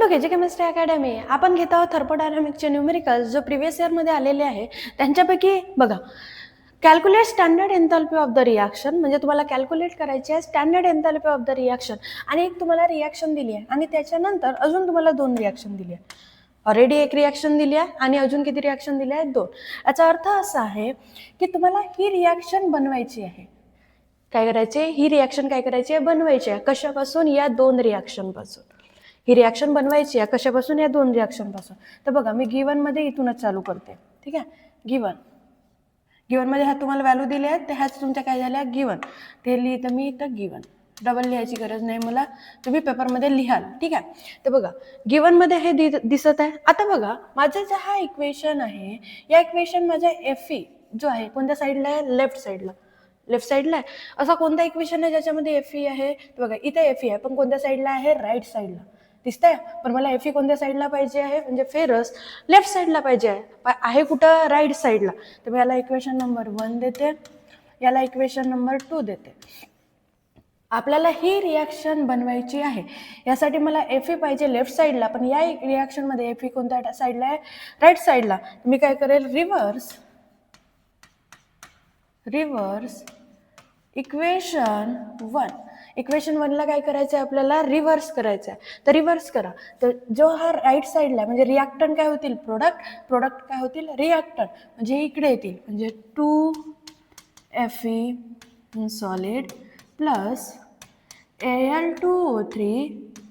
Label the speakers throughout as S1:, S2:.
S1: के जी chemistry academy. आपण घेत आहोत थर्मोडायनामिक्सचे न्यूमेरिकल्स जो प्रिव्हियस इयरमध्ये आलेले आहे. त्यांच्यापैकी बघा, calculate standard enthalpy of the reaction, म्हणजे तुम्हाला कॅल्क्युलेट करायची आहे standard enthalpy of the reaction. आणि एक तुम्हाला रिॲक्शन दिली आहे आणि त्याच्यानंतर अजून तुम्हाला 2 रिॲक्शन दिली आहे. ऑलरेडी एक रिॲक्शन दिली आहे आणि अजून किती रिॲक्शन दिली आहेत? 2. याचा अर्थ असा आहे की तुम्हाला ही रिॲक्शन बनवायची आहे. काय करायचे? ही रिॲक्शन काय करायची आहे? बनवायची आहे. कशापासून? या 2 रिॲक्शनपासून. ही रिॲक्शन बनवायची आहे कशापासून? या 2 रिॲक्शनपासून. तर बघा, मी गिव्हनमध्ये इथूनच चालू करते. ठीक आहे, गिव्हनमध्ये ह्या तुम्हाला व्हॅल्यू दिल्या आहेत, तर ह्याच तुमच्या काय झाल्या? गिव्हन. ते लिहितं मी इथं गिव्हन. डबल लिहायची गरज नाही मला, तुम्ही पेपरमध्ये लिहाल. ठीक आहे, तर बघा गिव्हनमध्ये हे दिसत आहे. आता बघा, माझा जो हा इक्वेशन आहे, या इक्वेशन माझ्या एफई जो आहे कोणत्या साईडला आहे? लेफ्ट साईडला आहे. असा कोणता इक्वेशन आहे ज्याच्यामध्ये एफई आहे? बघा, इथे एफई आहे, पण कोणत्या साईडला आहे? राईट साईडला. दिसतंय? पण मला एफई कोणत्या साईडला पाहिजे आहे? म्हणजे फेरस लेफ्ट साईडला पाहिजे आहे कुठं? राईट साईडला. तर मी याला इक्वेशन नंबर 1 देते, याला इक्वेशन नंबर 2 देते. आपल्याला ही रिॲक्शन बनवायची आहे. यासाठी मला एफई पाहिजे लेफ्ट साईडला, पण या रिॲक्शनमध्ये एफई कोणत्या साईडला आहे? राईट साईडला. मी काय करेल? Reverse equation 1. इक्वेशन 1ला काय करायचं आहे? आपल्याला रिव्हर्स करायचं आहे. तर रिव्हर्स करा. तर जो हा राईट साईडला म्हणजे रिॲक्टंट काय होतील? प्रोडक्ट काय होतील? रिॲक्टंट. म्हणजे इकडे येतील, म्हणजे 2Fe in solid plus Al2O3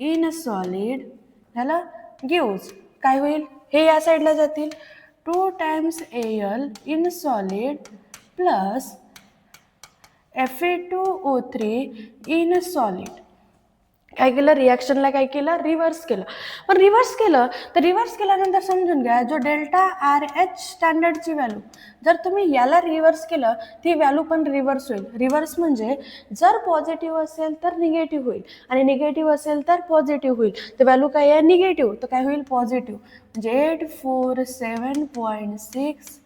S1: in solid झालं गिव्स काय होईल? हे या साईडला जातील, 2 times Al in solid plus Fe2O3 in solid. काय केलं? रिॲक्शनला काय केलं? रिव्हर्स केलं. पण रिव्हर्स केल्यानंतर समजून घ्या, जो डेल्टा RH स्टँडर्डची व्हॅल्यू जर तुम्ही याला रिव्हर्स केलं, ती व्हॅल्यू पण रिव्हर्स होईल. रिव्हर्स म्हणजे जर पॉझिटिव्ह असेल तर निगेटिव्ह होईल आणि निगेटिव्ह असेल तर पॉझिटिव्ह होईल. तर व्हॅल्यू काय आहे? निगेटिव्ह. तर काय होईल? पॉझिटिव्ह. म्हणजे 847.6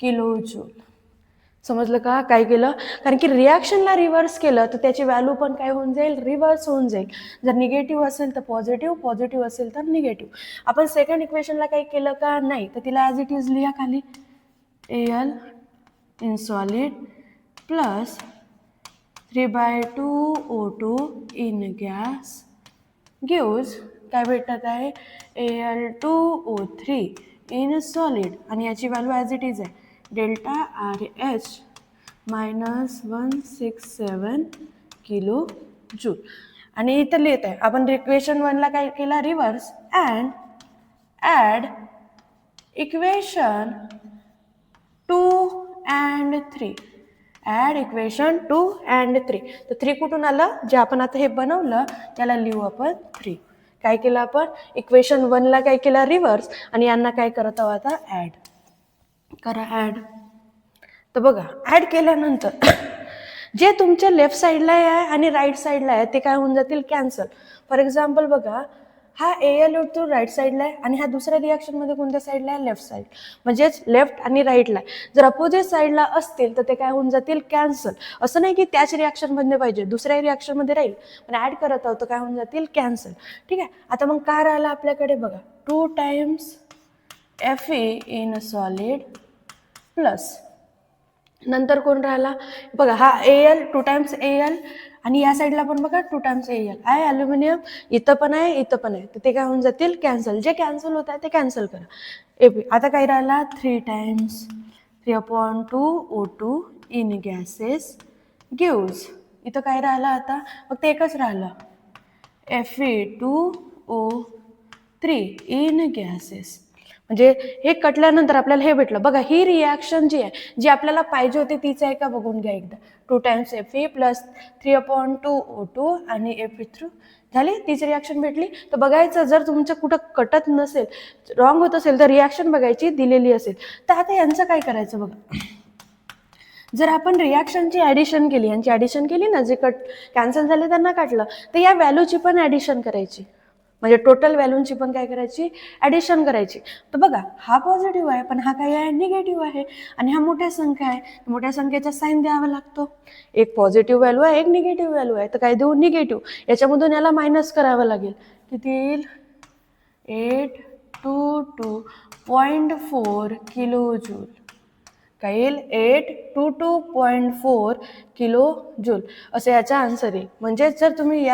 S1: किलो जूल. समजलं का काय केलं? कारण की रिॲक्शनला रिव्हर्स केलं तर त्याची व्हॅल्यू पण काय होऊन जाईल? रिव्हर्स होऊन जाईल. जर निगेटिव्ह असेल तर पॉझिटिव्ह असेल तर निगेटिव्ह. आपण सेकंड इक्वेशनला काय केलं का? नाही. तर तिला ॲज इट इज लिहा खाली, Al in solid plus 3/2O2 in gas gives काय भेटत आहे? Al2O3 इन सॉलिड आणि याची व्हॅल्यू ॲज इट इज आहे, डेल्टा RH -167 किलो जूल. आणि इथं लिहित आहे आपण इक्वेशन 1ला काय केला? Reverse and add equation 2 and 3. Add equation 2 and 3. तर 3 कुठून आलं? जे आपण आता हे बनवलं त्याला लिहू आपण 3. काय केलं आपण? इक्वेशन 1ला काय केलं? रिव्हर्स आणि यांना काय करत आहोत आता? ॲड करा. ॲड. तर बघा, ॲड केल्यानंतर जे तुमच्या लेफ्ट साईडला आहे आणि राईट साईडला आहे ते काय होऊन जातील? कॅन्सल. फॉर एक्झाम्पल बघा, हा Al2 राईट साईडला आहे आणि हा दुसऱ्या रिॲक्शनमध्ये कोणत्या साईडला आहे? Left side. म्हणजेच लेफ्ट आणि राईटला आहे. जर अपोजिट साईडला असतील तर ते काय होऊन जातील? कॅन्सल. असं नाही की त्याच रिॲक्शनमध्ये पाहिजे, दुसऱ्या रिॲक्शनमध्ये राहील, पण ॲड करत आहोत तर काय होऊन जातील? कॅन्सल. ठीक आहे, आता मग काय राहिलं आपल्याकडे? बघा, 2 times Fe in solid plus नंतर कोण राहिला? बघा, हा Al 2 टाइम्स Al आणि या साईडला पण बघा 2 टाइम्स Al आहे. ॲल्युमिनियम इथं पण आहे, इथं पण आहे, तर ते काय होऊन जातील? कॅन्सल. जे कॅन्सल होत आहे ते कॅन्सल करा. Ap आता काय राहिला? 3 times 3/2O2 in gases gives. इथं काय राहिलं आता? फक्त एकच राहिलं, Fe2O3 इन गॅसेस. म्हणजे हे कटल्यानंतर आपल्याला हे भेटलं. बघा, ही रिॲक्शन जी आहे, जी आपल्याला पाहिजे होती तीच आहे का? बघून घ्या एकदा. 2 टाइम्स Fe प्लस 3/2O2 आणि Fe3 झाली, तीच रिॲक्शन भेटली. तर बघायचं, जर तुमचं कुठं कटत नसेल, रॉंग होत असेल तर रिॲक्शन बघायची, दिलेली असेल. तर आता यांचं काय करायचं बघा. जर आपण रिॲक्शनची ॲडिशन केली, यांची ॲडिशन केली ना, जे कॅन्सल झाले त्यांना काढलं, तर या व्हॅल्यूची पण ॲडिशन करायची. म्हणजे टोटल व्हॅल्यूची पण काय करायची? ॲडिशन करायची. तर बघा, हा पॉझिटिव्ह आहे पण हा काय आहे? निगेटिव्ह आहे आणि हा मोठ्या संख्या आहे, मोठ्या संख्येचा साईन द्यावा लागतो. एक पॉझिटिव्ह व्हॅल्यू आहे, एक निगेटिव्ह व्हॅल्यू आहे, तर काय देऊ? निगेटिव्ह. याच्यामधून याला मायनस करावं लागेल. किती येईल? 822.4 किलो जूल. काय येईल? 822.4 किलो जूल असं याचा आन्सर येईल. म्हणजे जर तुम्ही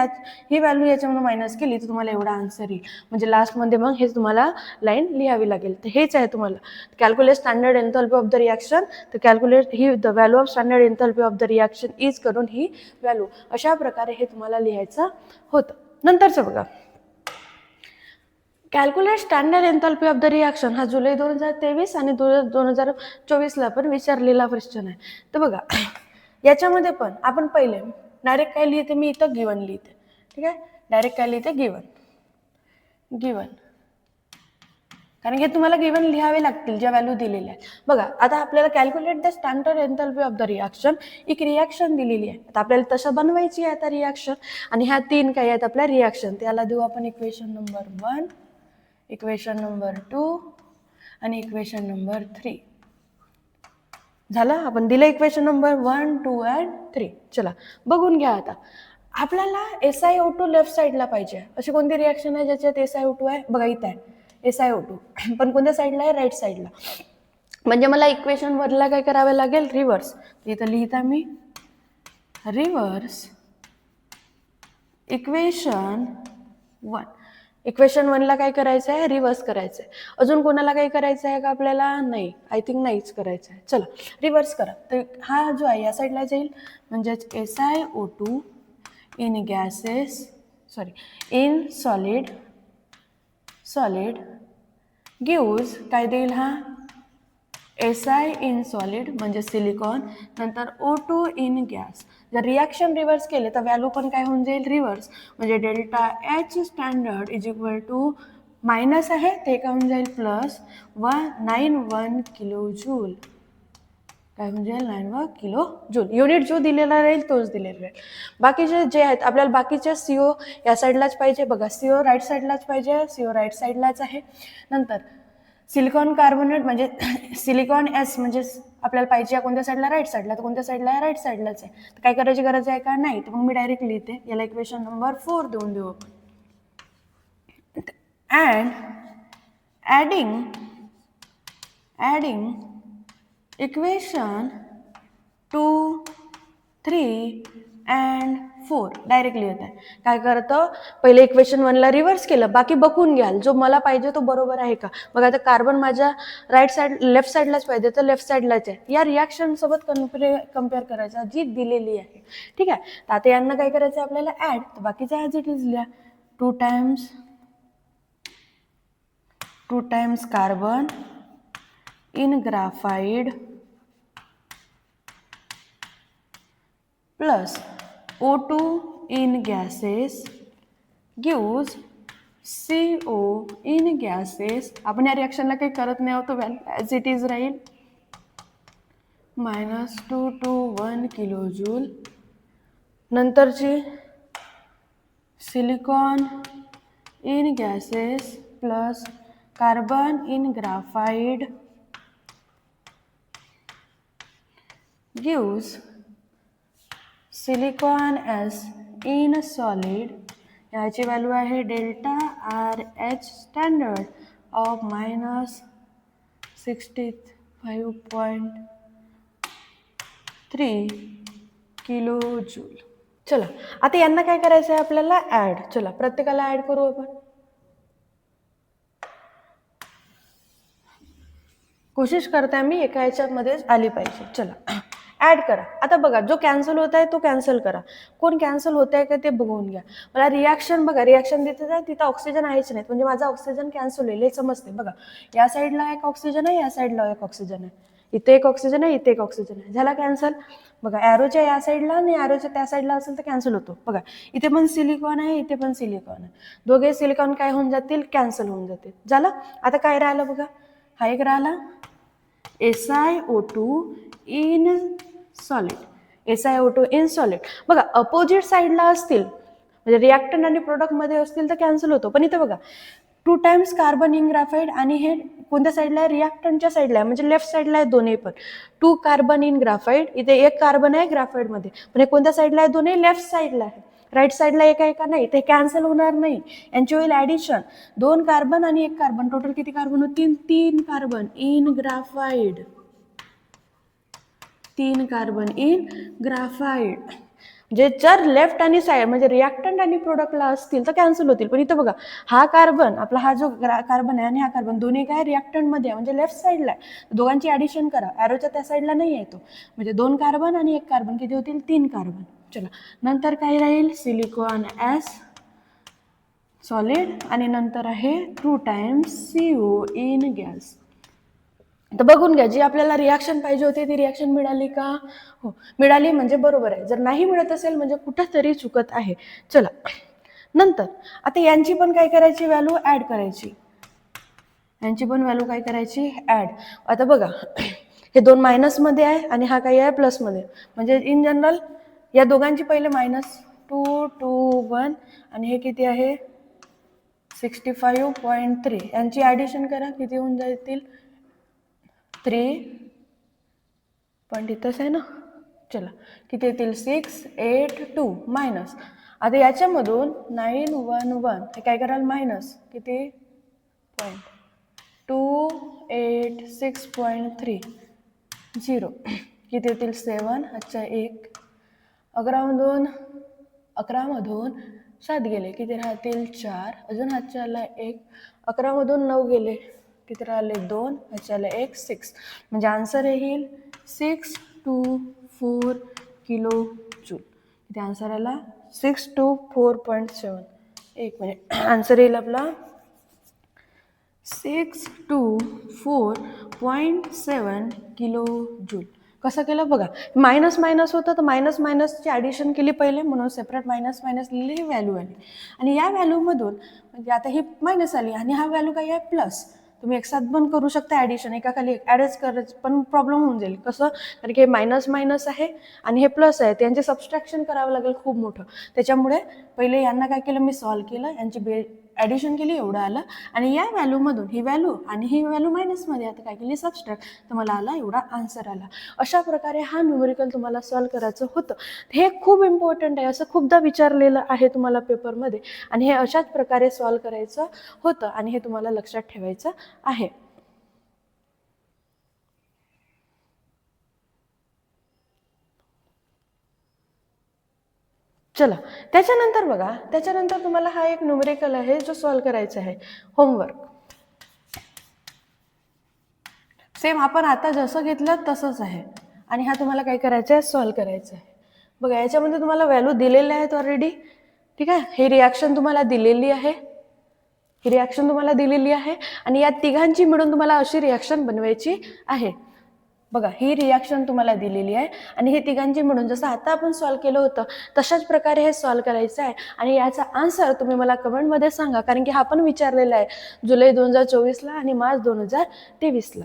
S1: ही व्हॅल्यू याच्यामध्ये मायनस केली तर तुम्हाला एवढा आन्सर येईल. म्हणजे लास्टमध्ये मग हे तुम्हाला लाईन लिहावी लागेल. तर हेच आहे तुम्हाला calculate standard enthalpy of the reaction. तर कॅल्क्युलेट ही the value of standard enthalpy of the reaction is करून ही व्हॅल्यू अशा प्रकारे हे तुम्हाला लिहायचं होतं. नंतरचं बघा, calculate standard enthalpy of the reaction हा जुलै 2023 आणि 2024ला पण विचारलेला क्वेश्चन आहे. तर बघा याच्यामध्ये पण आपण पहिले डायरेक्ट काय लिहिते, मी इथं गिवन लिहिते. ठीक आहे, डायरेक्ट काय लिहिते? गिवन. कारण की तुम्हाला गिवन लिहावे लागतील ज्या व्हॅल्यू दिलेल्या आहेत. बघा आता आपल्याला calculate the standard enthalpy of the reaction, एक रिॲक्शन दिलेली आहे. आता आपल्याला तसं बनवायची आहे आता रिॲक्शन, आणि ह्या 3 काय आहेत आपल्या रिॲक्शन. त्याला देऊ आपण इक्वेशन नंबर 1, इक्वेशन नंबर 2 आणि इक्वेशन नंबर 3. झालं, आपण दिलं इक्वेशन नंबर 1, 2 अँड 3. चला बघून घ्या. आता आपल्याला SiO2 लेफ्ट साईडला पाहिजे. अशी कोणती रिॲक्शन आहे ज्याच्यात SiO2 आहे? बघा इथं आहे SiO2, पण कोणत्या साईडला आहे? राईट साईडला. म्हणजे मला इक्वेशन 1ला काय करावे लागेल? रिव्हर्स. इथं लिहिता मी रिव्हर्स इक्वेशन 1. इक्वेशन 1ला काय करायचं आहे? रिव्हर्स करायचं आहे. अजून कोणाला काही करायचं आहे का आपल्याला? नाही, आय थिंक नाहीच करायचं आहे. चला रिव्हर्स करा. तर हा जो आहे या साईडला जाईल, म्हणजेच SiO2 in gases in solid gives काय देईल? हा Si इन सॉलिड म्हणजे सिलिकॉन, नंतर O2 इन गॅस. जर रिॲक्शन रिव्हर्स केले तर व्हॅल्यू पण काय होऊन जाईल? रिव्हर्स. म्हणजे delta H standard is equal to minus आहे ते काय होऊन जाईल? Plus 91 kilo joule. काय म्हणजे 91 किलो जूल. युनिट जो दिलेला राहील तोच दिलेला राहील. बाकीचे जे आहेत आपल्याला बाकीचे CO या साईडलाच पाहिजे. बघा CO राईट साईडलाच पाहिजे, CO राईट साईडलाच आहे. नंतर सिलिकॉन कार्बोनेट म्हणजे सिलिकॉन S म्हणजे आपल्याला पाहिजे कोणत्या साईडला? राईट साईडला. तर कोणत्या साईडला आहे? राईट साईडलाच आहे. तर काय करायची गरज आहे का? नाही. तर मग मी डायरेक्ट लिहिते, याला इक्वेशन नंबर 4 देऊन देऊ आपण. And adding equation 2, 3 and 4 direct लिहित आहे. काय करतं? पहिले इक्वेशन 1ला रिव्हर्स केलं, बाकी बघून घ्याल जो मला पाहिजे तो बरोबर आहे का. मग आता कार्बन माझ्या राईट साईड लेफ्ट साईडलाच पाहिजे तर लेफ्ट साईडलाच आहे. या रिॲक्शन सोबत कम्पेअर करायचा जी दिलेली आहे. ठीक आहे, तर आता यांना काय करायचं आहे आपल्याला? ॲड. तर बाकीचं ॲज इट इज लिहा. 2 times carbon in graphite plus O2 in gases gives CO in gases. आपण या रिॲक्शनला काही करत नाही आहोत, व्हॅल्यू ॲज इट इज राहील. -221 किलो जूल. नंतरची silicon in gases plus carbon in graphite gives silicon S in solid. याची व्हॅल्यू आहे delta RH standard of -65.3 kilo joule. चला आता यांना काय करायचं आहे आपल्याला? ॲड. चला प्रत्येकाला ॲड करू आपण. कोशिश करते मी एका याच्यामध्येच आली पाहिजे. चला ॲड करा. आता बघा जो कॅन्सल होत आहे तो कॅन्सल करा. कोण कॅन्सल होत आहे का ते बघून घ्या. मला रिॲक्शन बघा, रिॲक्शन देते आहे तिथं ऑक्सिजन आहेच नाही, म्हणजे माझा ऑक्सिजन कॅन्सल होईल हे समजते. बघा या साईडला एक ऑक्सिजन आहे, या साईडला एक ऑक्सिजन आहे, इथे एक ऑक्सिजन आहे, इथे एक ऑक्सिजन आहे. झाला कॅन्सल. बघा ॲरोच्या या साईडला आणि ॲरोच्या त्या साईडला असेल तर कॅन्सल होतो. बघा इथे पण सिलिकॉन आहे, इथे पण सिलिकॉन आहे. दोघे सिलिकॉन काय होऊन जातील? कॅन्सल होऊन जातील. झालं. आता काय राहिलं बघा, हा एक राहिला SiO2 in solid. SiO2 in solid. बघा अपोजिट साईडला असतील म्हणजे रिॲक्टंट आणि प्रोडक्टमध्ये असतील तर कॅन्सल होतो. पण इथे बघा 2 टाइम्स कार्बन इन ग्राफाइड आणि हे कोणत्या साईडला आहे? रिॲक्टंटच्या साईडला आहे, म्हणजे लेफ्ट साईडला आहे दोन्ही पण. 2 कार्बन इन ग्राफाइड, इथे एक कार्बन आहे ग्राफाइडमध्ये, पण हे कोणत्या साईडला आहे? दोन्ही लेफ्ट साईडला आहे. राईट साईडला एक आहे का नाही, ते कॅन्सल होणार नाही, यांची होईल ॲडिशन. 2 कार्बन आणि 1 कार्बन, टोटल किती कार्बन होतील? 3 carbon in graphite. 3 carbon in graphite. जे जर लेफ्ट आणि साईड म्हणजे रिॲक्टंट आणि प्रोडक्टला असतील तर कॅन्सल होतील. पण इथं बघा, हा कार्बन आपला हा जो कार्बन आहे आणि हा कार्बन दोन्ही काय रिॲक्टंटमध्ये आहे, म्हणजे लेफ्ट साईडला आहे. दोघांची ॲडिशन करा, ॲरोच्या त्या साईडला नाही आहे तो, म्हणजे 2 कार्बन आणि 1 कार्बन किती होतील? 3 कार्बन. चला, नंतर काय राहील? सिलिकॉन ॲस सॉलिड आणि नंतर आहे 2 टाइम्स CO इन गॅस. तर बघून घ्या, जी आपल्याला रिॲक्शन पाहिजे होती ती रिॲक्शन मिळाली का? हो, मिळाली, म्हणजे बरोबर आहे. जर नाही मिळत असेल म्हणजे कुठंतरी चुकत आहे. चला, नंतर आता यांची पण काय करायची? व्हॅल्यू ॲड करायची. यांची पण व्हॅल्यू काय करायची? ॲड. आता बघा, हे 2 मायनसमध्ये आहे आणि हा काय आहे? प्लसमध्ये. म्हणजे इन जनरल या दोघांची पहिले -2 2 1 आणि हे किती आहे? 65.3. यांची ॲडिशन करा, किती होऊन जातील? 3 पण इथंच आहे ना. चला, किती येतील? 6 8 2 मायनस. आता याच्यामधून 9 1 1 हे काय कराल? मायनस किती? 286.3 0 किती येतील? 7. अच्छा 1. 11मधून 7 गेले, किती राहतील? 4. अजून हातच्या आला 1. 11मधून 9 गेले, किती राहिले? 2. हातच्या आला 1. 6. म्हणजे आन्सर येईल 624 किलो जूल. किती आन्सर आला? 624.7. एक मिनिट, आन्सर येईल आपला 624.7 किलो जूल. कसं केलं बघा, मायनस मायनस होतं तर मायनस मायनसची ॲडिशन केली पहिले, म्हणून सेपरेट मायनस मायनस लिहिली, ही व्हॅल्यू आली. आणि या व्हॅल्यूमधून म्हणजे आता ही मायनस आली आणि हा व्हॅल्यू काय आहे? प्लस. तुम्ही एक साथ पण करू शकता ॲडिशन, एका खाली ॲडच करायचं, पण प्रॉब्लेम होऊन जाईल. कसं? कारण की हे मायनस मायनस आहे आणि हे प्लस आहे, त्यांचे सबस्ट्रॅक्शन करावं लागेल खूप मोठं. त्याच्यामुळे पहिले यांना काय केलं? मी सॉल्व केलं, यांची ॲडिशन केली, एवढं आलं. आणि या व्हॅल्यूमधून ही व्हॅल्यू आणि ही व्हॅल्यू मायनसमध्ये, आता काय केली? सबस्ट्रॅक्ट, तर मला आला एवढा आन्सर आला. अशा प्रकारे हा न्यूमेरिकल तुम्हाला सॉल्व करायचं होतं. हे खूप इम्पॉर्टंट आहे, असं खूपदा विचारलेलं आहे तुम्हाला पेपरमध्ये, आणि हे अशाच प्रकारे सॉल्व करायचं होतं आणि हे तुम्हाला लक्षात ठेवायचं आहे. चला, त्याच्यानंतर बघा, त्याच्यानंतर तुम्हाला हा एक न्यूमेरिकल आहे जो सॉल्व करायचा आहे. होमवर्क सेम आपण आता जसं घेतलं तसंच आहे आणि हा तुम्हाला काय करायचं आहे? सॉल्व करायचं आहे. बघा, याच्यामध्ये तुम्हाला व्हॅल्यू दिलेल्या आहेत ऑलरेडी. ठीक आहे, ही रिॲक्शन तुम्हाला दिलेली आहे, ही रिॲक्शन तुम्हाला दिलेली आहे आणि या तिघांची मिळून तुम्हाला अशी रिॲक्शन बनवायची आहे. बघा, ही रिॲक्शन तुम्हाला दिलेली आहे आणि हे तिघांची मिळून जसं आता आपण सॉल्व केलं होतं तशाच प्रकारे हे सॉल्व करायचं आहे. आणि याचा आन्सर तुम्ही मला कमेंटमध्ये सांगा, कारण की हा पण विचारलेला आहे जुलै 2024ला आणि मार्च 2023ला.